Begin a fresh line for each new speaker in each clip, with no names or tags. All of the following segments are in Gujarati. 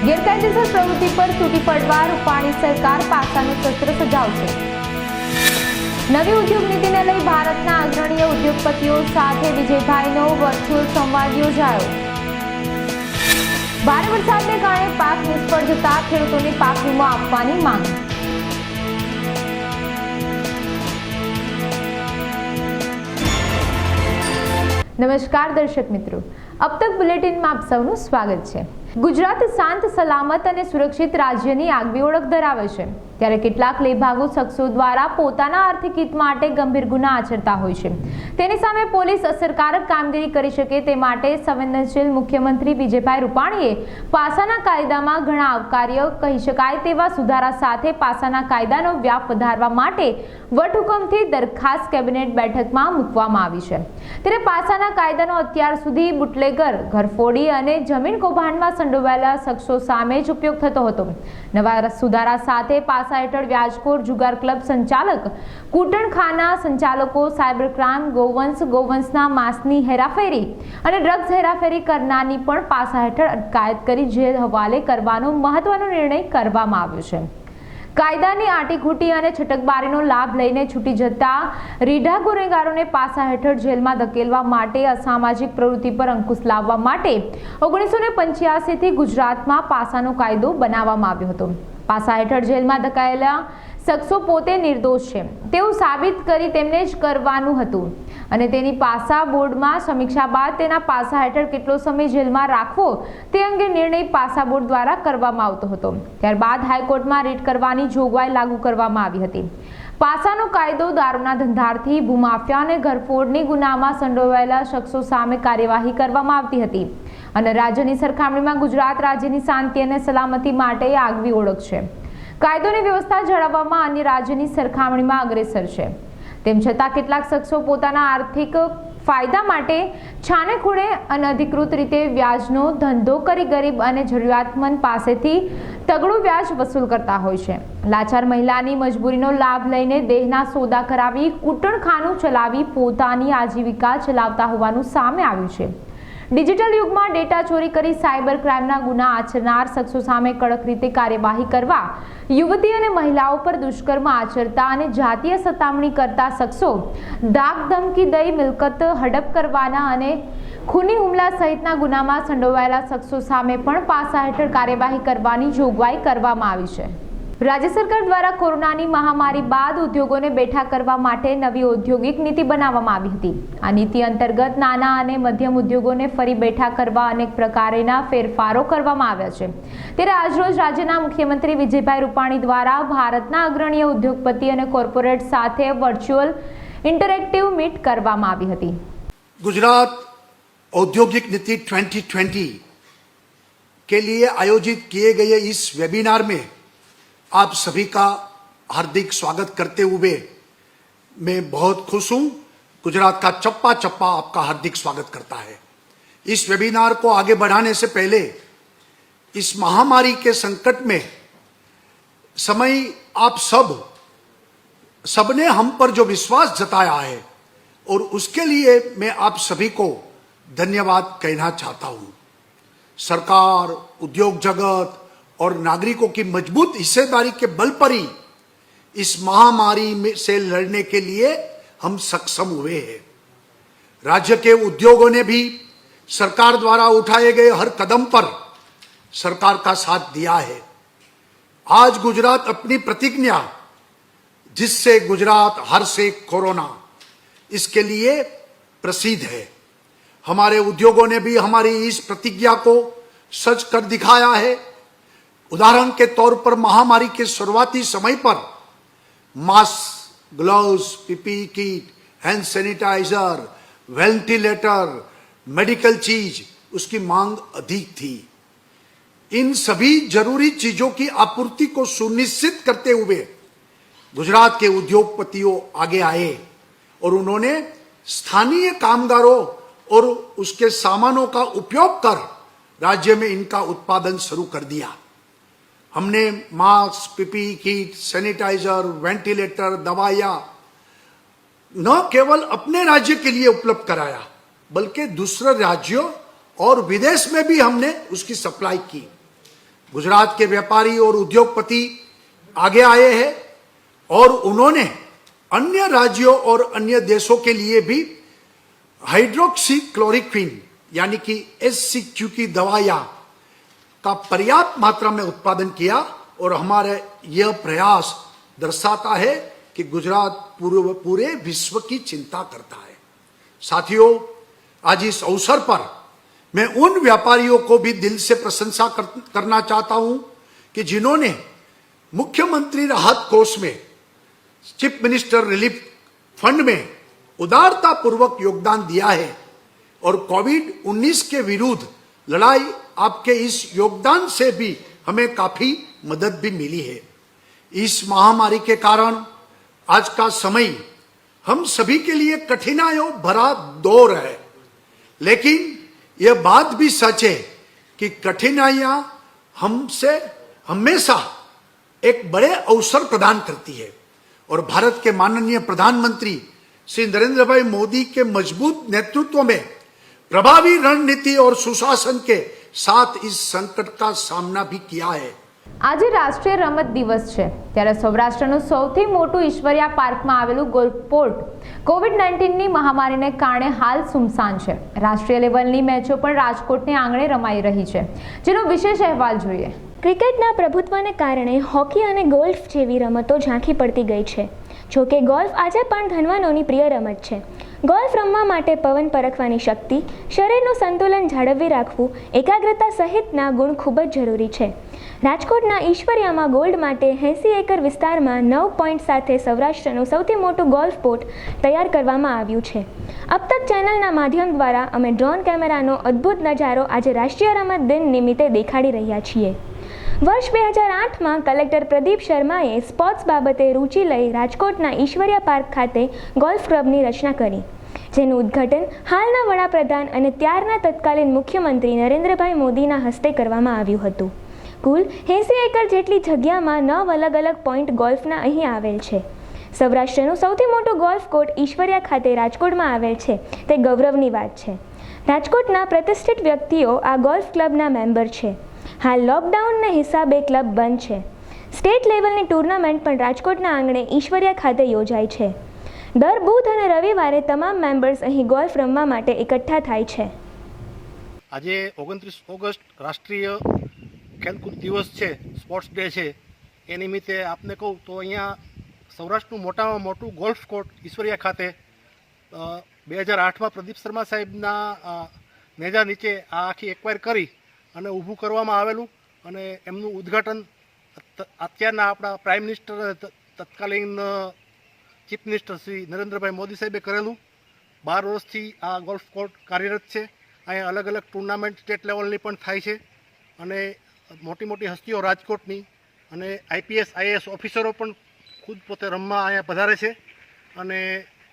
ગેરકાયદેસર પ્રવૃત્તિ પર તૂટી પડવા રૂપાણી સરકાર પાસાનું શસ્ત્ર સજાવશે। નવી ઉદ્યોગ નીતિને લઈ ભારતના અગ્રણીય ઉદ્યોગપતિઓ સાથે વિજયભાઈનો વર્ચ્યુઅલ સંવાદ યોજાયો। ભારે વરસાદને કારણે પાક નિષ્ફળ જતા ખેડૂતોને પાક વીમો આપવાની માંગ। નમસ્કાર દર્શક મિત્રો, अब तक બુલેટિનમાં આપ સૌનું સ્વાગત છે। ગુજરાત શાંત સલામત અને સુરક્ષિત રાજ્યની આગવી ઓળખ ધરાવે છે, ત્યારે કેટલાક લેભાગુ શખ્સો દ્વારા પોતાના આર્થિક હિત માટે ગંભીર ગુના આચરતા હોય છે। તેની સામે પોલીસ અસરકારક કામગીરી કરી શકે તે માટે સંવેદનશીલ મુખ્યમંત્રી વિજયભાઈ રૂપાણીએ પાસાના કાયદામાં ઘણા આવકાર્ય કહી શકાય તેવા સુધારા સાથે પાસાના કાયદાનો વ્યાપ વધારવા માટે વટહુકમથી દરખાસ્ત કેબિનેટ બેઠકમાં મૂકવામાં આવી છે। ત્યારે પાસાના કાયદાનો અત્યાર સુધી બુટલેગર, ઘરફોડી અને જમીન કૌભાંડમાં સંડોવાયેલા શખ્સો સામે જ ઉપયોગ થતો હતો। નવા સુધારા સાથે પાસા હેઠળ વ્યાજખોર, જુગાર ક્લબ સંચાલક, કૂટણખાના સંચાલકો, સાયબર ક્રાઇમ, ગૌવંશના માંસની હેરાફેરી અને ડ્રગ્સ હેરાફેરી કરનારની પણ પાસા હેઠળ અટકાયત કરી જેલ હવાલે કરવાનો મહત્વનો નિર્ણય કરવામાં આવ્યો છે। કાયદાની આટીઘૂટી અને છટકબારીનો લાભ લઈને છૂટી જતા રીઢા ગુનેગારોને પાસા હેઠળ જેલમાં ધકેલવા માટે અસામાજિક પ્રવૃત્તિ પર અંકુશ લાવવા માટે 1985 થી ગુજરાતમાં પાસાનો કાયદો બનાવવામાં આવ્યો હતો। પાસા હેઠળ જેલમાં ધકેલાયેલા શખ્સો પોતે નિર્દોષ છે તેવું સાબિત કરી તેમને જ કરવાનું હતું અને તેની પાસા બોર્ડમાં સમીક્ષા બાદ તેના પાસા હેઠળ કેટલો સમય જેલમાં રાખવો તે અંગે નિર્ણય પાસા બોર્ડ દ્વારા કરવામાં આવતો હતો। ત્યારબાદ હાઈકોર્ટમાં રીટ કરવાની જોગવાઈ લાગુ કરવામાં આવી હતી। પાસાનો કાયદો દારૂના ધંધાર્થી, ભૂમાફિયા અને ઘરફોડની ગુનામાં સંડોવાયેલા શખ્સો સામે કાર્યવાહી કરવામાં આવતી હતી અને રાજ્યની સરખામણીમાં ગુજરાત રાજ્યની શાંતિ અને સલામતી માટે આગવી ઓળખ છે। કાયદોની વ્યવસ્થા જાળવવામાં અન્ય રાજ્યની સરખામણીમાં અગ્રેસર છે। તેમ છતાં કેટલાક શખ્સો પોતાના આર્થિક ફાયદા માટે છાને ખૂણે અનધિકૃત રીતે વ્યાજનો ધંધો કરી ગરીબ અને જરૂરિયાતમંદ પાસેથી તગડું વ્યાજ વસૂલ કરતા હોય છે। લાચાર મહિલાની મજબૂરીનો લાભ લઈને દેહના સોદા કરાવી કૂટણખાનું ચલાવી પોતાની આજીવિકા ચલાવતા હોવાનું સામે આવ્યું છે। ડિજિટલ યુગમાં ડેટા ચોરી કરી સાયબર ક્રાઇમના ગુના આચરનાર શખ્સો સામે કડક રીતે કાર્યવાહી કરવા, યુવતી અને મહિલાઓ પર દુષ્કર્મ આચરતા અને જાતીય સતામણી કરતા શખ્સો, ધાક ધમકી દઈ મિલકત હડપ કરવાના અને ખૂની હુમલા સહિતના ગુનામાં સંડોવાયેલા શખ્સો સામે પણ પાસા હેઠળ કાર્યવાહી કરવાની જોગવાઈ કરવામાં આવી છે। રાજ્ય સરકાર દ્વારા કોરોનાની મહામારી બાદ ઉદ્યોગોને બેઠા કરવા માટે નવી ઔદ્યોગિક નીતિ બનાવવામાં આવી હતી। આ નીતિ અંતર્ગત નાના અને મધ્યમ ઉદ્યોગોને ફરી બેઠા કરવા અનેક પ્રકારના ફેરફારો કરવામાં આવ્યા છે। ત્યારે આજરોજ રાજ્યના મુખ્યમંત્રી વિજયભાઈ રૂપાણી દ્વારા ભારતના અગ્રણીય ઉદ્યોગપતિ અને કોર્પોરેટ સાથે વર્ચ્યુઅલ ઇન્ટરેક્ટિવ મીટ કરવામાં આવી હતી।
गुजरात औद्योगिक नीति 2020 के लिए आयोजित किए गए इस वेबिनार में आप सभी का हार्दिक स्वागत करते हुए मैं बहुत खुश हूं। गुजरात का चप्पा चप्पा आपका हार्दिक स्वागत करता है। इस वेबिनार को आगे बढ़ाने से पहले इस महामारी के संकट में समय आप सबने हम पर जो विश्वास जताया है और उसके लिए मैं आप सभी को धन्यवाद कहना चाहता हूं। सरकार, उद्योग जगत और नागरिकों की मजबूत हिस्सेदारी के बल पर ही इस महामारी में से लड़ने के लिए हम सक्षम हुए हैं। राज्य के उद्योगों ने भी सरकार द्वारा उठाए गए हर कदम पर सरकार का साथ दिया है। आज गुजरात अपनी प्रतिज्ञा, जिससे गुजरात हर से कोरोना, इसके लिए प्रसिद्ध है। हमारे उद्योगों ने भी हमारी इस प्रतिज्ञा को सच कर दिखाया है। उदाहरण के तौर पर महामारी के शुरुआती समय पर mask, gloves, PPE kit, hand sanitiser, ventilator, medical चीज उसकी मांग अधिक थी। इन सभी जरूरी चीजों की आपूर्ति को सुनिश्चित करते हुए गुजरात के उद्योगपतियों आगे आए और उन्होंने स्थानीय कामगारों और उसके सामानों का उपयोग कर राज्य में इनका उत्पादन शुरू कर दिया। हमने mask, PPE kit, sanitiser, ventilator, दवाइयां न केवल अपने राज्य के लिए उपलब्ध कराया बल्कि दूसरे राज्यों और विदेश में भी हमने उसकी सप्लाई की। गुजरात के व्यापारी और उद्योगपति आगे आए हैं और उन्होंने अन्य राज्यों और अन्य देशों के लिए भी हाइड्रोक्सी क्लोरोक्विन यानी कि HCQ की दवाइयां का पर्याप्त मात्रा में उत्पादन किया और हमारे यह प्रयास दर्शाता है कि गुजरात पूरे विश्व की चिंता करता है। साथियों, आज इस अवसर पर मैं उन व्यापारियों को भी दिल से प्रशंसा करना चाहता हूं कि जिन्होंने मुख्यमंत्री राहत कोष में चीफ मिनिस्टर रिलीफ फंड में उदारता पूर्वक योगदान दिया है और कोविड-19 के विरुद्ध लड़ाई आपके इस योगदान से भी हमें काफी मदद भी मिली है। इस महामारी के कारण आज का समय हम सभी के लिए कठिनाइयों भरा दौर है, लेकिन यह बात भी सच है कि कठिनाइयां हमसे हमेशा एक बड़े अवसर प्रदान करती है और भारत के माननीय प्रधानमंत्री श्री नरेंद्र भाई मोदी के मजबूत नेतृत्व में प्रभावी रणनीति और सुशासन के साथ इस संकट का सामना भी किया है।
આજે રાષ્ટ્રીય રમત દિવસ છે, ત્યારે સૌરાષ્ટ્રનું સૌથી મોટું ઈશ્વરિયા પાર્કમાં આવેલું ગોલ્ફ પોર્ટ કોવિડ-19ની મહામારીને કારણે હાલ સુમસાન છે। રાષ્ટ્રીય લેવલની મેચો પણ રાજકોટને આંગણે રમાઈ રહી છે, જેનો વિશેષ અહેવાલ જોઈએ।
ક્રિકેટના પ્રભુત્વને કારણે હોકી અને ગોલ્ફ જેવી રમતો ઝાંખી પડતી ગઈ છે। જોકે ગોલ્ફ આજે પણ ધનવાનોની પ્રિય રમત છે। ગોલ્ફ રમવા માટે પવન પરખવાની શક્તિ, શરીરનું સંતુલન જાળવી રાખવું, એકાગ્રતા સહિતના ગુણ ખૂબ જ જરૂરી છે। રાજકોટના ઈશ્વરિયામાં ગોલ્ડ માટે 80 એકર વિસ્તારમાં 9 પોઈન્ટ સાથે સૌરાષ્ટ્રનું સૌથી મોટું ગોલ્ફ પોર્ટ તૈયાર કરવામાં આવ્યું છે। અબ તક ચેનલના માધ્યમ દ્વારા અમે ડ્રોન કેમેરાનો અદ્ભુત નજારો આજે રાષ્ટ્રીય રમત દિન નિમિત્તે દેખાડી રહ્યા છીએ। વર્ષ 2008માં કલેક્ટર પ્રદીપ શર્માએ સ્પોર્ટ્સ બાબતે રુચિ લઈ રાજકોટના ઈશ્વરિયા પાર્ક ખાતે ગોલ્ફ ક્લબની રચના કરી, જેનું ઉદ્ઘાટન હાલના વડાપ્રધાન અને ત્યારના તત્કાલીન મુખ્યમંત્રી નરેન્દ્રભાઈ મોદીના હસ્તે કરવામાં આવ્યું હતું। કુલ 80 એકર જેટલી જગ્યામાં 9 અલગ અલગ પોઈન્ટ ગોલ્ફના અહીં આવેલ છે। સૌરાષ્ટ્રનું સૌથી મોટું ગોલ્ફ કોર્ટ ઈશ્વરિયા ખાતે રાજકોટમાં આવેલ છે, તે ગૌરવની વાત છે। રાજકોટના પ્રતિષ્ઠિત વ્યક્તિઓ આ ગોલ્ફ ક્લબના મેમ્બર છે। હાલ લોકડાઉનના હિસાબે ક્લબ બંધ છે। સ્ટેટ લેવલની ટુર્નામેન્ટ પણ રાજકોટના આંગણે ઈશ્વરિયા ખાતે યોજાય છે। દર બુધ અને રવિવારે તમામ મેમ્બર્સ અહીં ગોલ્ફ રમવા માટે એકઠા થાય છે।
આજે 29 ઓગસ્ટ રાષ્ટ્રીય ખેલકૂદ દિવસ છે, સ્પોર્ટ્સ ડે છે। એ નિમિત્તે આપને કહું તો અહીંયા સૌરાષ્ટ્રનું મોટામાં મોટું ગોલ્ફ કોર્ટ ઈશ્વરિયા ખાતે 2008માં પ્રદીપ શર્મા સાહેબના નેજા નીચે આ આખી એક્વાયર કરી અને ઊભું કરવામાં આવેલું અને એમનું ઉદ્ઘાટન અત્યારના આપણા પ્રાઇમ મિનિસ્ટર તત્કાલીન ચીફ મિનિસ્ટર શ્રી નરેન્દ્રભાઈ મોદી સાહેબે કરેલું। 12 વર્ષથી આ ગોલ્ફ કોર્ટ કાર્યરત છે। અહીંયા અલગ અલગ ટુર્નામેન્ટ સ્ટેટ લેવલની પણ થાય છે અને મોટી મોટી હસ્તીઓ રાજકોટની અને IPS IAS ઓફિસરો પણ ખુદ પોતે રમવા અહીંયા પધારે છે અને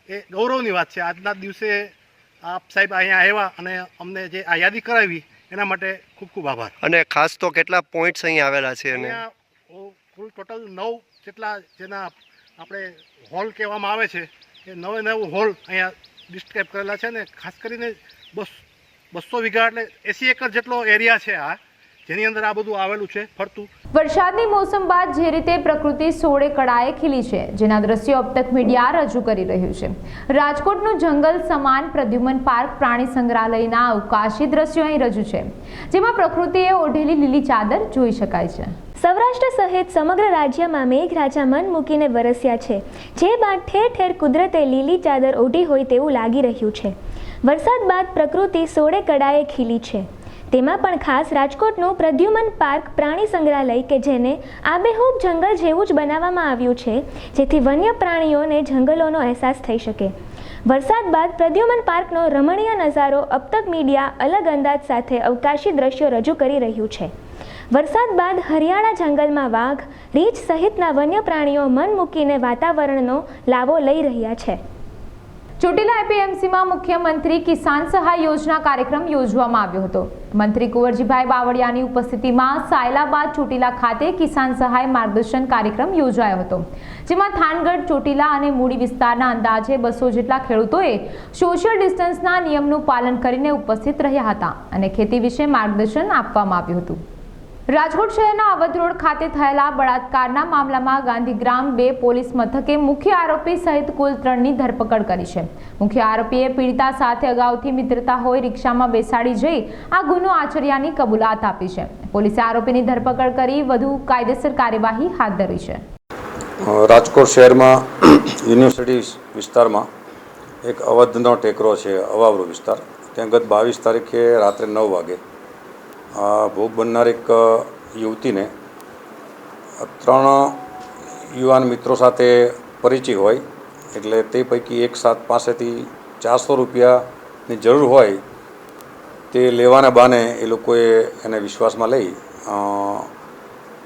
એ ગૌરવની વાત છે। આજના દિવસે આપ સાહેબ અહીંયા આવ્યા અને અમને જે આ યાદી કરાવી એના માટે ખૂબ ખૂબ આભાર।
અને ખાસ તો કેટલા પોઈન્ટ્સ અહીં આવેલા છે અને
અહીંયા કુલ ટોટલ 9 જેટલા જેના આપણે હોલ કહેવામાં આવે છે, એ 9 હોલ અહીંયા ડિસ્ક્રાઇબ કરેલા છે અને ખાસ કરીને 200 વીઘા એટલે 80 એકર જેટલો એરિયા છે આ, જેની અંદર આ બધું આવેલું છે ફરતું।
વરસાદની મોસમ બાદ જે રીતે પ્રકૃતિ સોળે કળાએ ખીલી છે, જેના દ્રશ્યો અબ તક મીડિયા રજૂ કરી રહ્યું છે। રાજકોટનું જંગલ સમાન પ્રદ્યુમન પાર્ક પ્રાણી સંગ્રહાલયના અવકાશી દ્રશ્યો અહીં રજૂ છે, જેમાં પ્રકૃતિએ ઓઢેલી લીલી ચાદર જોઈ શકાય છે।
સૌરાષ્ટ્ર સહિત સમગ્ર રાજ્યમાં મેઘરાજા મન મૂકીને વરસ્યા છે, જે બાદ ઠેર ઠેર કુદરતે લીલી ચાદર ઓઢી હોય તેવું લાગી રહ્યું છે। વરસાદ બાદ પ્રકૃતિ સોળે કળાએ ખીલી છે, તેમાં પણ ખાસ રાજકોટનું પ્રદ્યુમન પાર્ક પ્રાણી સંગ્રહાલય કે જેને આબેહૂબ જંગલ જેવું જ બનાવવામાં આવ્યું છે, જેથી વન્ય પ્રાણીઓને જંગલોનો અહેસાસ થઈ શકે। વરસાદ બાદ પ્રદ્યુમન પાર્કનો રમણીય નજારો અબ તક મીડિયા અલગ અંદાજ સાથે અવકાશી દ્રશ્યો રજૂ કરી રહ્યું છે। વરસાદ બાદ હરિયાળા જંગલમાં વાઘ, રીંછ સહિતના વન્ય પ્રાણીઓ મન મૂકીને વાતાવરણનો લાવો લઈ રહ્યા છે।
ચોટીલા એપીએમસીમાં મુખ્યમંત્રી કિસાન સહાય યોજના કાર્યક્રમ યોજવામાં આવ્યો હતો। મંત્રી કુંવરજીભાઈ બાવળિયાની ઉપસ્થિતિમાં સાયલાબાદ ચોટીલા ખાતે કિસાન સહાય માર્ગદર્શન કાર્યક્રમ યોજાયો હતો, જેમાં થાનગઢ, ચોટીલા અને મૂડી વિસ્તારના અંદાજે 200 જેટલા ખેડૂતોએ સોશિયલ ડિસ્ટન્સના નિયમનું પાલન કરીને ઉપસ્થિત રહ્યા હતા અને ખેતી વિશે માર્ગદર્શન આપવામાં આવ્યું હતું। રાજકોટ શહેરના અવધ રોડ ખાતે થયેલા બળાત્કારના મામલામાં ગાંધીગ્રામ 2 પોલીસ મથકે મુખ્ય આરોપી સહિત કુલ 3ની ધરપકડ કરી છે. મુખ્ય આરોપીએ પીડિતા સાથે અગાઉથી મિત્રતા હોય રિક્ષામાં બેસાડી જઈ આ ગુનો આચર્યાની કબૂલાત આપી છે. પોલીસે આરોપીની ધરપકડ કરી વધુ કાયદેસર કાર્યવાહી હાથ ધરી છે.
રાજકોટ શહેરમાં યુનિવર્સિટી વિસ્તારમાં એક અવધનો ટેકરો છે, અવાવરો વિસ્તાર. ત્યાં ગત 22 તારીખે રાત્રે 9 વાગે ભોગ બનનાર એક યુવતીને 3 યુવાન મિત્રો સાથે પરિચય હોય, એટલે તે પૈકી એક પાસેથી 400 રૂપિયાની જરૂર હોય તે લેવાના બહાને એ લોકોએ એને વિશ્વાસમાં લઈ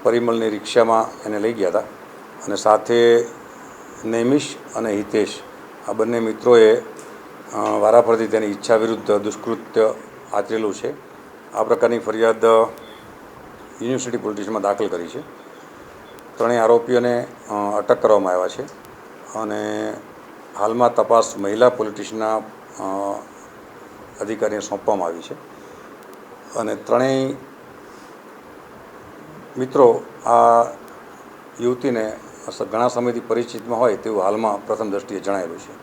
પરિમલની રિક્ષામાં એને લઈ ગયા હતા અને સાથે નૈમિષ અને હિતેશ આ બંને મિત્રોએ વારાફરતી તેની ઈચ્છા વિરુદ્ધ દુષ્કૃત્ય આચરેલું છે. આ પ્રકારની ફરિયાદ યુનિવર્સિટી પોલીસ સ્ટેશનમાં દાખલ કરી છે. 3 આરોપીઓને અટક કરવામાં આવ્યા છે અને હાલમાં તપાસ મહિલા પોલીસ સ્ટેશનના અધિકારીને સોંપવામાં આવી છે અને 3 મિત્રો આ યુવતીને ઘણા સમયથી પરિચિતમાં હોય તેવું હાલમાં પ્રથમ દ્રષ્ટિએ જણાયેલું છે.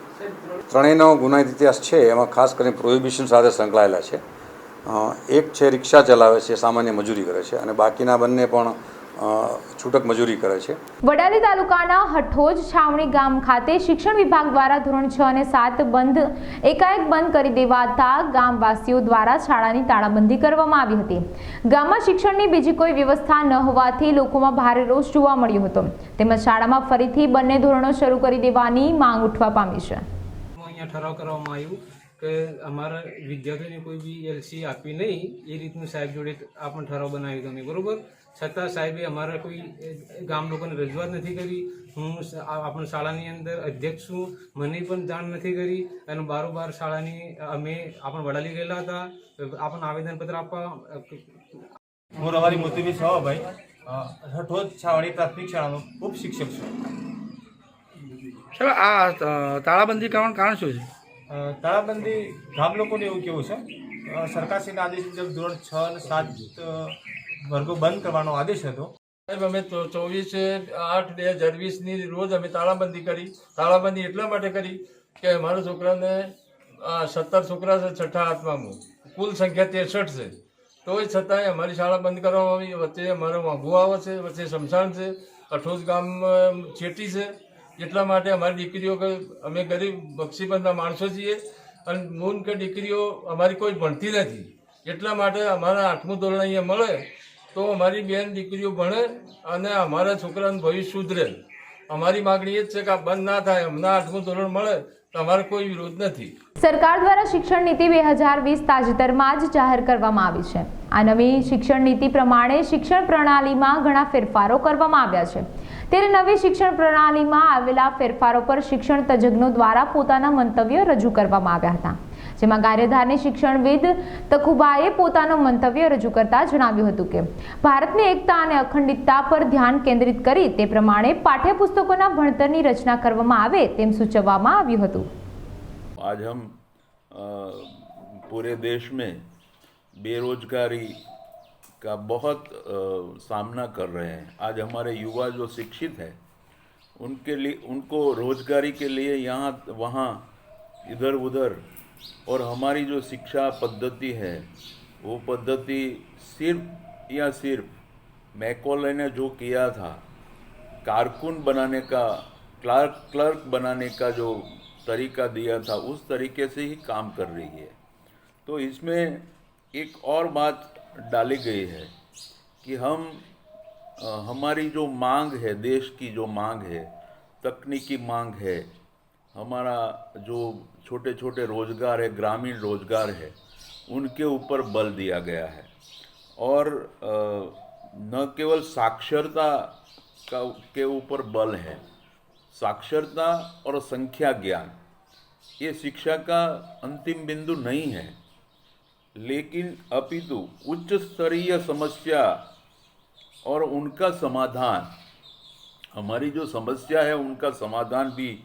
3નો ગુનાહિત ઇતિહાસ છે, એમાં ખાસ કરીને પ્રોહિબિશન સાથે સંકળાયેલા છે. એક છે રિક્ષા ચલાવે છે, સામાન્ય મજૂરી કરે છે અને બાકીના બંને પણ છૂટક મજૂરી કરે છે.
વડાલી તાલુકાના હઠોજ છાવણી ગામ ખાતે શિક્ષણ વિભાગ દ્વારા ધોરણ 6 અને 7 એકાએક બંધ કરી દેવાતા ગામવાસીઓ દ્વારા શાળાની તાળાબંધી કરવામાં આવી હતી. ગામમાં શિક્ષણની બીજી કોઈ વ્યવસ્થા ન હોવાથી લોકોમાં ભારે રોષ જોવા મળ્યો હતો. તેમજ શાળામાં ફરીથી બંને ધોરણો શરૂ કરી દેવાની માંગ ઉઠવા પામી છે.
અહીંયા ઠરાવ કરવામાં આવ્યું કે અમારા વિદ્યાર્થીઓને કોઈ બી એલસી આપી નહીં, એ રીતનું સાહેબ જોડે આપણે ઠરાવ બનાવ્યો તમે બરાબર. છતાં સાહેબે અમારા કોઈ ગામ લોકોને રજૂઆત નથી કરી. હું આપણા શાળાની અંદર અધ્યક્ષ છું, મને પણ જાણ નથી કરી અને બારોબાર શાળાની અમે આપણે વડાલી ગયેલા હતા આપણને આવેદનપત્ર આપવા.
હું રવારી મોતીબી સવાભાઈ હઠોજ છાવણી પ્રાથમિક શાળાનો ઉપશિક્ષક છું.
સાહેબ, આ તાળાબંધી કરવાનું કારણ શું છે?
તાળાબંધી ગામ લોકોને એવું કેવું છે, સરકારશ્રીના આદેશ મુજબ ધોરણ 6 અને 7 વર્ગો બંધ કરવાનો આદેશ હતો.
સાહેબ, અમે 24/8/2020ની રોજ અમે તાળાબંધી કરી. તાળાબંધી એટલા માટે કરી કે મારા છોકરાને 17 છોકરા છે, છઠ્ઠા હાથમાં કુલ સંખ્યા 63 છે. તોય છતાંય અમારી શાળા બંધ કરવામાં આવી. વચ્ચે અમારો વાઘો આવે છે, વચ્ચે શમશાન છે, અઠોજ ગામ છેટી છે. એટલા માટે અમારી દીકરીઓ અમે ગરીબ બક્ષીબંધના માણસો છીએ અને મૂન કે દીકરીઓ અમારી કોઈ ભણતી નથી. એટલા માટે અમારા 8મું ધોરણ અહીંયા મળે તો અમારી બેન દીકરીઓ ભણે અને અમારા છોકરાનું ભવિષ્ય સુધરે. અમારી માગણી એ જ છે કે આ બંધ ના થાય, અમને 8મું ધોરણ મળે તો અમારે કોઈ વિરોધ નથી.
સરકાર દ્વારા શિક્ષણ નીતિ 2020 તાજેતરમાં જ જાહેર કરવામાં આવી છે. આ નવી શિક્ષણ નીતિ પ્રમાણે શિક્ષણ પ્રણાલીમાં ઘણા ફેરફારો કરવામાં આવ્યા છે. ત્યારે નવી શિક્ષણ પ્રણાલીમાં આવેલા ફેરફારો પર શિક્ષણ તજજ્ઞો દ્વારા પોતાના મંતવ્યો રજૂ કરવામાં આવ્યા હતા. જેમાં કાર્યધારની શિક્ષણવિદ તકુબાએ પોતાનો મંતવ્ય રજૂ કરતા જણાવ્યું હતું કે ભારતની એકતા અને અખંડિતતા પર ધ્યાન કેન્દ્રિત કરી તે પ્રમાણે પાઠ્યપુસ્તકોના ભણતરની રચના કરવામાં આવે તેમ સૂચવવામાં આવ્યું હતું.
आज हम पूरे देश में बेरोजगारी का बहुत सामना कर रहे हैं. आज हमारे युवा जो शिक्षित है उनको रोजगारी के लिए यहाँ वहाँ इधर उधर, और हमारी जो शिक्षा पद्धति है वो पद्धति सिर्फ मैकॉले ने जो किया था, कारकुन बनाने का, क्लर्क बनाने का जो तरीका दिया था उस तरीके से ही काम कर रही है. तो इसमें एक और बात डाली गई है कि हमारी जो मांग है, देश की जो मांग है, तकनीकी मांग है, हमारा जो छोटे छोटे रोजगार है, ग्रामीण रोजगार है, उनके ऊपर बल दिया गया है. और न केवल साक्षरता के ऊपर बल है, साक्षरता और संख्या ज्ञान ये शिक्षा का अंतिम बिंदु नहीं है, लेकिन अपितु उच्च स्तरीय समस्या और उनका समाधान, हमारी जो समस्या है उनका समाधान भी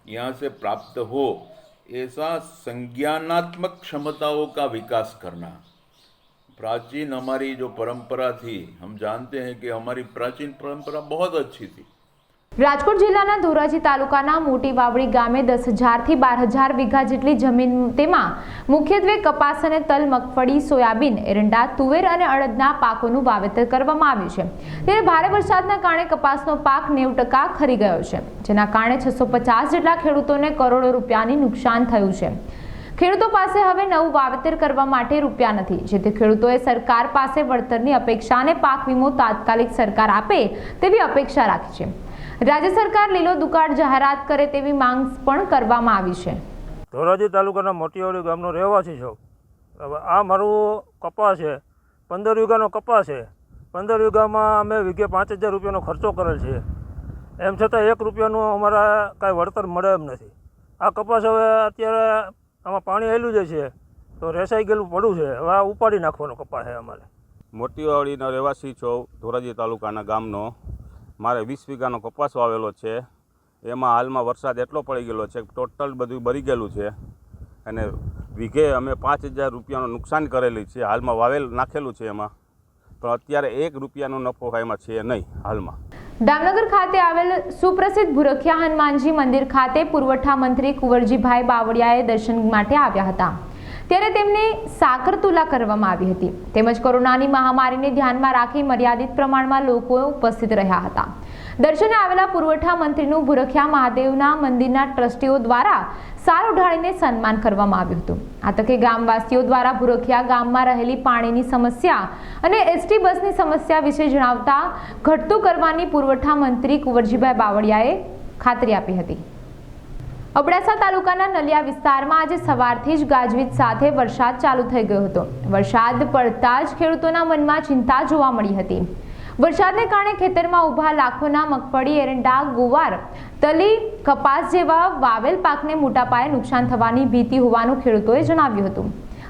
यहाँ से प्राप्त हो, ऐसा संज्ञानात्मक क्षमताओं का विकास करना. प्राचीन हमारी जो परंपरा थी, हम जानते हैं कि हमारी प्राचीन परंपरा बहुत अच्छी थी।
રાજકોટ જિલ્લાના ધોરાજી તાલુકાના મોટી વાવડી ગામે 10,000 થી 12,000 વીઘા જેટલી જમીન, તેમાં મુખ્યત્વે કપાસ અને તલ, મગફળી, સોયાબીન, એરંડા, તુવેર અને અડદના પાકોનું વાવેતર કરવામાં આવ્યું છે। ત્યારે ભારે વરસાદના કારણે કપાસનો પાક 90% ખરી ગયો છે, જેના કારણે 650 જેટલા ખેડૂતોને કરોડો રૂપિયાની નુકસાન થયું છે। ખેડૂતો પાસે હવે નવું વાવેતર કરવા માટે રૂપિયા નથી, જેથી ખેડૂતોએ સરકાર પાસે વળતરની અપેક્ષા અને પાક વીમો તાત્કાલિક સરકાર આપે તેવી અપેક્ષા રાખી છે। રાજ્ય સરકાર લીલો દુકાળ જાહેરાત કરે તેવી માંગ પણ કરવામાં આવી છે।
ધોરાજી તાલુકાના મોટીવાડી ગામનો રહેવાસી છું। હવે આ મારું કપાસ છે, 15 વીઘાનો કપાસ છે। 15 વીઘામાં અમે વીઘે 5,000 રૂપિયાનો ખર્ચો કરેલ છે, એમ છતાં 1 રૂપિયાનું અમારા કાંઈ વળતર મળે એમ નથી। આ કપાસ હવે અત્યારે આમાં પાણી આવેલું જાય છે તો રેસાઈ ગયેલું પડ્યું છે, હવે આ ઉપાડી નાખવાનો કપાસ છે અમારે।
મોટીવાડીનો રહેવાસી છું, ધોરાજી તાલુકાના ગામનો। મારે 20 વીઘાનો કપાસ વાવેલો છે, એમાં હાલમાં વરસાદ એટલો પડી ગયેલો છે કે ટોટલ બધું બળી ગયેલું છે અને વીઘે અમે 5,000 રૂપિયાનું નુકસાન કરેલી છે। હાલમાં વાવેલ નાખેલું છે એમાં, પણ અત્યારે 1 રૂપિયાનો નફો એમાં છે નહીં હાલમાં।
દામનગર ખાતે આવેલ સુપ્રસિદ્ધ ભુરખિયા હનુમાનજી મંદિર ખાતે પુરવઠા મંત્રી કુંવરજીભાઈ બાવળિયાએ દર્શન માટે આવ્યા હતા, ત્યારે તેમની સાકર તુલા કરવામાં આવી હતી, તેમજ કોરોનાની મહામારીને ધ્યાનમાં રાખી મર્યાદિત પ્રમાણમાં લોકો ઉપસ્થિત રહ્યા હતા। દર્શને આવેલા પુરવઠા મંત્રીનું ભુરખિયા મહાદેવના મંદિરના ટ્રસ્ટીઓ દ્વારા સાર ઉઢાડીને સન્માન કરવામાં આવ્યું હતું। આ તકે ગામવાસીઓ દ્વારા ભુરખિયા ગામમાં રહેલી પાણીની સમસ્યા અને એસટી બસની સમસ્યા વિશે જણાવતા ઘટતું કરવાની પુરવઠા મંત્રી કુંવરજીભાઈ બાવળિયાએ ખાતરી આપી હતી। અબડાસા તાલુકાના નલિયા વિસ્તારમાં આજે સવારથી જ ગાજવીજ સાથે વરસાદ ચાલુ થઈ ગયો હતો। વરસાદ પડતા જ ખેડૂતોના મનમાં ચિંતા જોવા મળી હતી। વરસાદને કારણે ખેતરમાં ઊભા લાખોના મગફળી, એરંડા, ગુવાર, તલી, કપાસ જેવા વાવેલ પાકને મોટા પાયે નુકસાન થવાની ભીતિ હોવાનું ખેડૂતોએ જણાવ્યું હતું।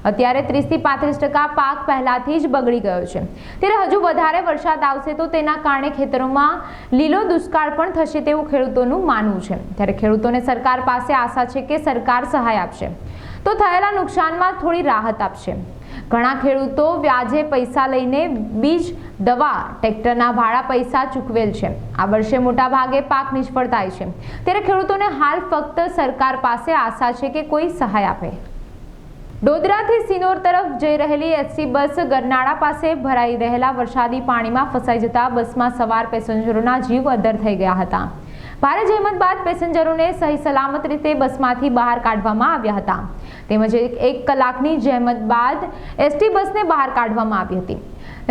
અત્યારે 30 થી 35% પાક પહેલાથી જ બગડી ગયો છે, ત્યારે હજુ વધારે વરસાદ આવશે તો તેના કારણે ખેતરોમાં લીલો દુષ્કાળ પણ થશે તેવું ખેડૂતોનું માનવું છે। ત્યારે ખેડૂતોને સરકાર પાસે આશા છે કે સરકાર સહાય આપશે તો થયેલા નુકસાનમાં થોડી રાહત આપશે। ઘણા ખેડૂતો વ્યાજે પૈસા લઈને બીજ, દવા, ટ્રેક્ટરના ભાડા પૈસા ચૂકવેલ છે। આ વર્ષે મોટા ભાગે પાક નિષ્ફળ થાય છે, ત્યારે ખેડૂતોને હાલ ફક્ત સરકાર પાસે આશા છે કે કોઈ સહાય આપે। ડોદરાથી સિનોર તરફ જઈ રહેલી એસટી બસ ગરનાળા પાસે ભરાઈ રહેલા વરસાદી પાણીમાં ફસાઈ જતા બસમાં સવાર પેસેન્જરોના જીવ અદ્ધર થઈ ગયા હતા। ભારે જહેમત બાદ પેસેન્જરોને સહી સલામત રીતે બસમાંથી બહાર કાઢવામાં આવ્યા હતા, તેમજ 1 કલાકની જહેમત બાદ એસટી બસને બહાર કાઢવામાં આવી હતી।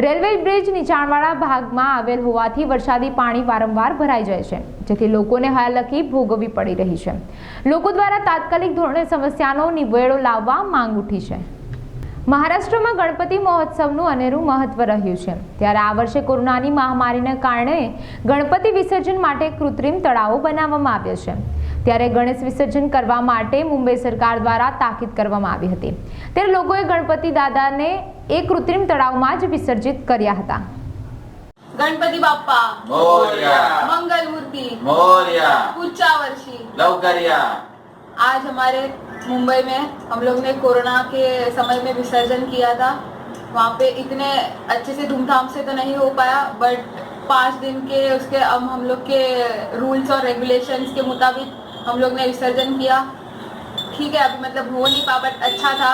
રેલવે બ્રિજ નીચાણવાળા ભાગમાં આવેલ હોવાથી વરસાદી પાણી વારંવાર ભરાઈ જાય છે, જેથી લોકોને હાલાકી ભોગવવી પડી રહી છે। લોકો દ્વારા તાત્કાલિક ધોરણે સમસ્યાનો નિવેડો લાવવા માંગ ઉઠી છે। મહારાષ્ટ્રમાં ગણપતિ મહોત્સવનું અનેરું મહત્વ રહ્યું છે, ત્યારે આ વર્ષે કોરોનાની મહામારીને કારણે ગણપતિ વિસર્જન માટે કૃત્રિમ તળાવો બનાવવામાં આવ્યા છે। ત્યારે ગણેશ વિસર્જન કરવા માટે મુંબઈ સરકાર દ્વારા તાકીદ કરવામાં આવી હતી, ત્યારે લોકોએ ગણપતિ દાદાને એક કૃત્રિમ તળાવમાં જ વિસર્જિત કર્યા હતા।
गणपति बाप्पा मोरया, मंगल मूर्ति मोरया, पुच्चा वर्षी लवकरिया। आज हमारे मुंबई में हम लोग ने कोरोना के समय में विसर्जन किया था। वहाँ पे इतने अच्छे से धूमधाम से तो नहीं हो पाया, बट 5 दिन के उसके अब हम लोग के रूल्स और रेगुलेशंस के मुताबिक हम लोग ने विसर्जन किया। ठीक है, अभी मतलब हो नहीं पाया बट अच्छा था।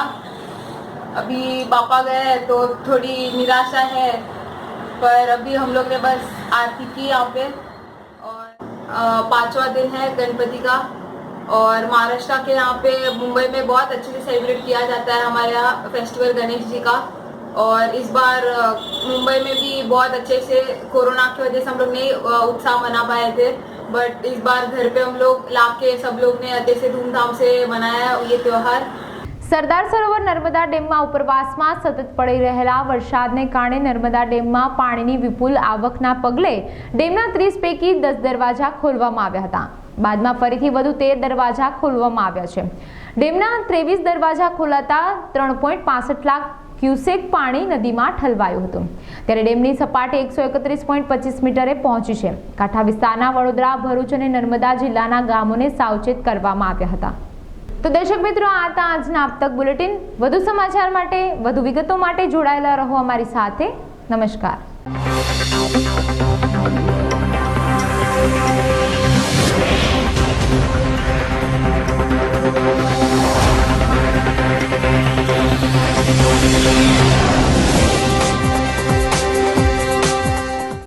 अभी बापा गए तो थोड़ी निराशा है, पर अभी हम लोग ने बस आरती की यहाँ पे। और 5वां दिन है गणपति का, और महाराष्ट्र के यहाँ पे मुंबई में बहुत अच्छे से सेलिब्रेट किया जाता है हमारे यहाँ फेस्टिवल गणेश जी का। और इस बार मुंबई में भी बहुत अच्छे से कोरोना की वजह से हम लोग नहीं उत्साह मना पाए थे, बट इस बार घर पे हम लोग लाके सब लोग ने अच्छे से धूमधाम से मनाया ये त्यौहार।
સરદાર સરોવર નર્મદા ડેમમાં ઉપરવાસમાં સતત પડી રહેલા વરસાદને કારણે નર્મદા ડેમમાં પાણીની વિપુલ આવકના પગલે ડેમના 30 પૈકી 10 દરવાજા ખોલવામાં આવ્યા હતા। બાદમાં ફરીથી વધુ 13 દરવાજા ખોલવામાં આવ્યા છે। ડેમના 23 દરવાજા ખોલાતા 3.65 લાખ ક્યુસેક પાણી નદીમાં ઠલવાયું હતું, ત્યારે ડેમની સપાટી 131.25 મીટરે પહોંચી છે। કાંઠા વિસ્તારના વડોદરા, ભરૂચ અને નર્મદા જિલ્લાના ગામોને સાવચેત કરવામાં આવ્યા હતા। તો દર્શક મિત્રો, આ હતા આજના આપતક બુલેટિન. વધુ સમાચાર માટે, વધુ વિગતો માટે જોડાયેલા રહો અમારી સાથે. નમસ્કાર.